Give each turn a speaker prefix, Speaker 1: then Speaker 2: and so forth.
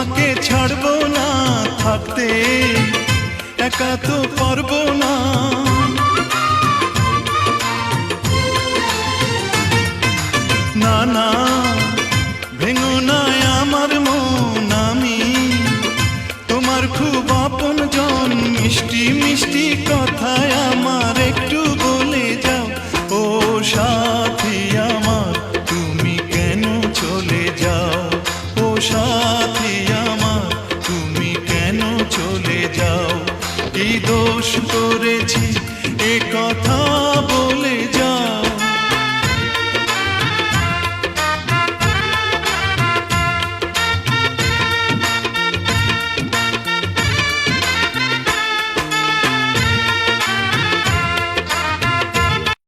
Speaker 1: তোমাকে ছাড়বো না থাকতে, একা তো পারবো না। না না ভেঙো না আমার মন, আমি তোমার খুব আপন জন। মিষ্টি মিষ্টি কথায় আমার